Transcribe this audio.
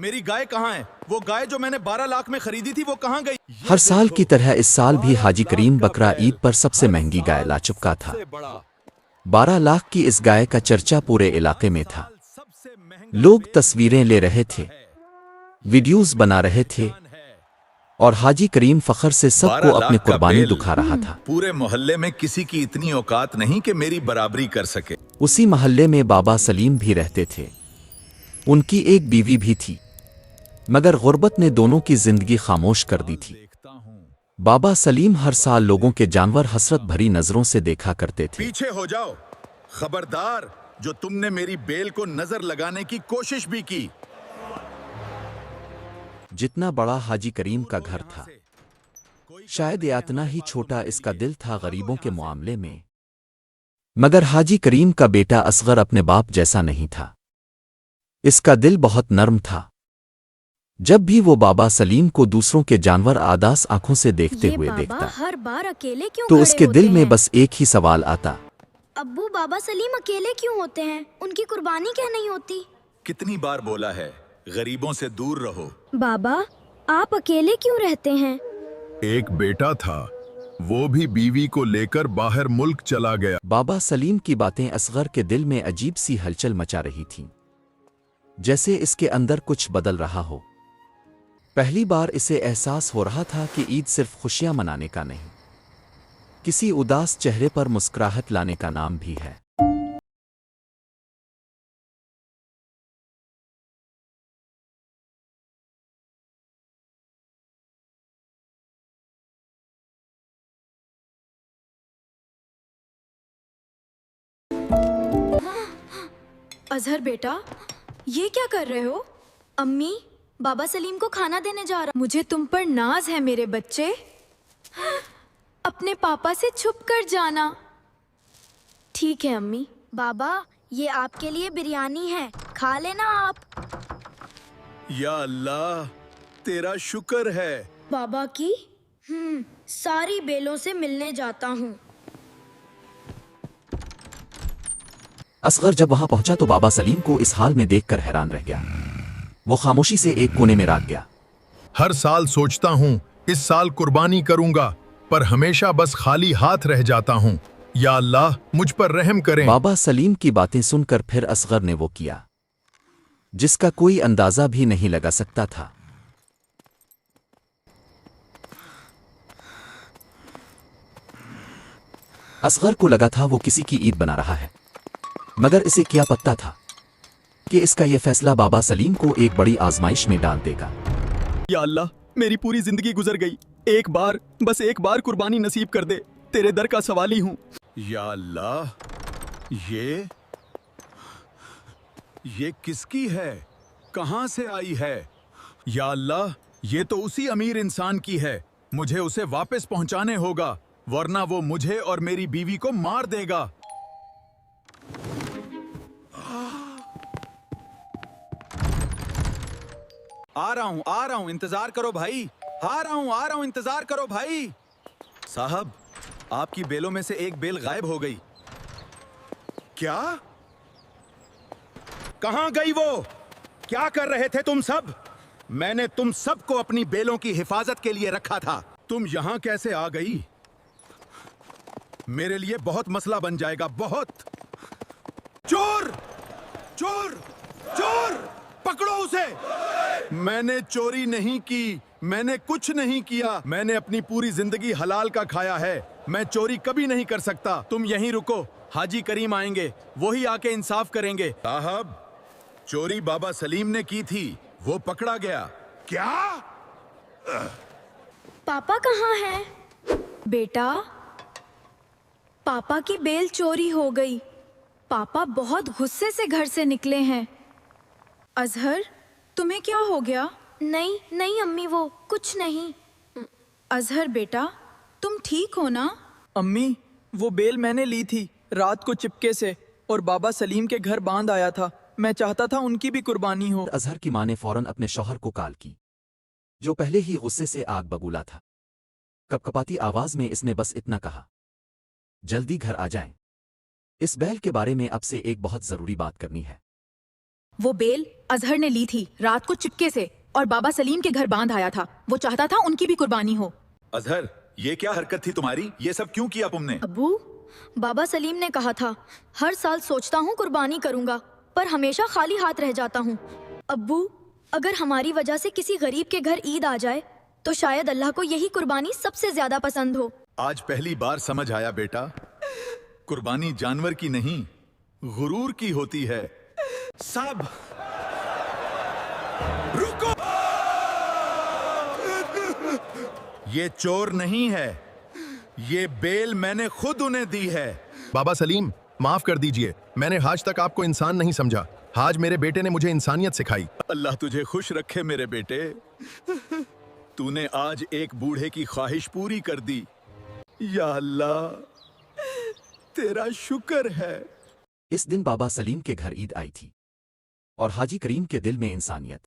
मेरी गाय कहाँ है? वो गाय जो मैंने 12 लाख में खरीदी थी वो कहाँ गई? हर साल की तरह इस साल भी हाजी करीम बकरा ईद पर सबसे महंगी गाय ला चुका था। 12 लाख की इस गाय का चर्चा पूरे इलाके में था। लोग तस्वीरें ले रहे थे, वीडियोस बना रहे थे और हाजी करीम फखर से सबको अपनी कुर्बानी दिखा रहा था। पूरे मोहल्ले में किसी की इतनी औकात नहीं कि मेरी बराबरी कर सके। उसी मोहल्ले में बाबा सलीम भी रहते थे। उनकी एक बीवी भी थी, मगर गुर्बत ने दोनों की जिंदगी खामोश कर दी थी। बाबा सलीम हर साल लोगों के जानवर हसरत भरी नजरों से देखा करते थे। पीछे हो जाओ, खबरदार, जो तुमने मेरी बेल को नजर लगाने की कोशिश भी की। जितना बड़ा हाजी करीम का घर था, शायद इतना ही छोटा इसका दिल था गरीबों के मामले में। मगर हाजी करीम का बेटा असगर अपने बाप जैसा नहीं था। इसका दिल बहुत नर्म था। जब भी वो बाबा सलीम को दूसरों के जानवर आदास आंखों से देखते हुए देखता, हर बार अकेले क्यों तो खड़े उसके होते दिल में हैं? बस एक ही सवाल आता, अब्बू, बाबा सलीम अकेले क्यों होते हैं? उनकी कुर्बानी क्या नहीं होती? कितनी बार बोला है, गरीबों से दूर रहो। बाबा, आप अकेले क्यों रहते हैं? एक बेटा था, वो भी बीवी को लेकर बाहर मुल्क चला गया। बाबा सलीम की बातें असगर के दिल में अजीब सी हलचल मचा रही थीं, जैसे इसके अंदर कुछ बदल रहा हो। पहली बार इसे एहसास हो रहा था कि ईद सिर्फ खुशियां मनाने का नहीं, किसी उदास चेहरे पर मुस्कुराहट लाने का नाम भी है। अजहर बेटा, ये क्या कर रहे हो? अम्मी, बाबा सलीम को खाना देने जा रहा। मुझे तुम पर नाज है मेरे बच्चे। अपने पापा से छुप कर जाना। ठीक है अम्मी। बाबा, ये आपके लिए बिरयानी है, खा लेना आप। या अल्लाह, तेरा शुक्र है। बाबा की सारी बेलों से मिलने जाता हूँ। असगर जब वहां पहुंचा तो बाबा सलीम को इस हाल में देखकर हैरान रह गया। वो खामोशी से एक कोने में रात गया। हर साल सोचता हूँ इस साल कुर्बानी करूंगा, पर हमेशा बस खाली हाथ रह जाता हूँ। या अल्लाह, मुझ पर रहम करें। बाबा सलीम की बातें सुनकर फिर असगर ने वो किया जिसका कोई अंदाजा भी नहीं लगा सकता था। असगर को लगा था वो किसी की ईद बना रहा है, मगर इसे क्या पता था कि इसका यह फैसला बाबा सलीम को एक बड़ी आजमाइश में डाल देगा। या अल्लाह, मेरी पूरी जिंदगी गुजर गई, एक बार, बस एक बार कुर्बानी नसीब कर दे, तेरे दर का सवाली हूँ। या अल्लाह, ये किसकी है? कहां से आई है? या अल्लाह, ये तो उसी अमीर इंसान की है। मुझे उसे वापस पहुंचाने होगा, वरना वो मुझे और मेरी बीवी को मार देगा। आ रहा हूं, इंतजार करो भाई। आ रहा हूं, इंतजार करो भाई। साहब, आपकी बेलों में से एक बेल गायब हो गई। क्या? कहां गई वो? क्या कर रहे थे तुम सब? मैंने तुम सबको अपनी बेलों की हिफाजत के लिए रखा था। तुम यहां कैसे आ गई? मेरे लिए बहुत मसला बन जाएगा, बहुत। चोर! चोर! चोर! पकड़ो उसे! मैंने चोरी नहीं की, मैंने कुछ नहीं किया। मैंने अपनी पूरी जिंदगी हलाल का खाया है। मैं चोरी कभी नहीं कर सकता। तुम यहीं रुको, हाजी करीम आएंगे, वही आके इंसाफ करेंगे। साहब, चोरी बाबा सलीम ने की थी, वो पकड़ा गया। क्या? पापा कहाँ हैं? बेटा, पापा की बेल चोरी हो गई। पापा बहुत गुस्से से घर से निकले हैं। अजहर, तुम्हें क्या हो गया? नहीं नहीं अम्मी, वो कुछ नहीं। अजहर बेटा, तुम ठीक हो ना? अम्मी, वो बेल मैंने ली थी रात को चिपके से, और बाबा सलीम के घर बांध आया था। मैं चाहता था उनकी भी कुर्बानी हो। अजहर की मां ने फौरन अपने शौहर को कॉल की, जो पहले ही गुस्से से आग बबूला था। कपकपाती आवाज में इसने बस इतना कहा, जल्दी घर आ जाएं। इस बैल के बारे में अब से एक बहुत जरूरी बात करनी है। वो बेल अजहर ने ली थी रात को चिपके से और बाबा सलीम के घर बांध आया था। वो चाहता था उनकी भी कुर्बानी हो। अजहर, ये क्या हरकत थी तुम्हारी? ये सब क्यों किया तुमने? अब्बू, बाबा सलीम ने कहा था हर साल सोचता हूँ कुर्बानी करूंगा, पर हमेशा खाली हाथ रह जाता हूँ। अब्बू, अगर हमारी वजह से किसी गरीब के घर ईद आ जाए तो शायद अल्लाह को यही कुर्बानी सबसे ज्यादा पसंद हो। आज पहली बार समझ आया बेटा, कुर्बानी जानवर की नहीं, गुरूर की होती है। सब रुको, ये चोर नहीं है, ये बेल मैंने खुद उन्हें दी है। बाबा सलीम, माफ कर दीजिए, मैंने आज तक आपको इंसान नहीं समझा। आज मेरे बेटे ने मुझे इंसानियत सिखाई। अल्लाह तुझे खुश रखे मेरे बेटे। तूने आज एक बूढ़े की ख्वाहिश पूरी कर दी। या अल्लाह, तेरा शुक्र है। इस दिन बाबा सलीम के घर ईद आई थी और हाजी करीम के दिल में इंसानियत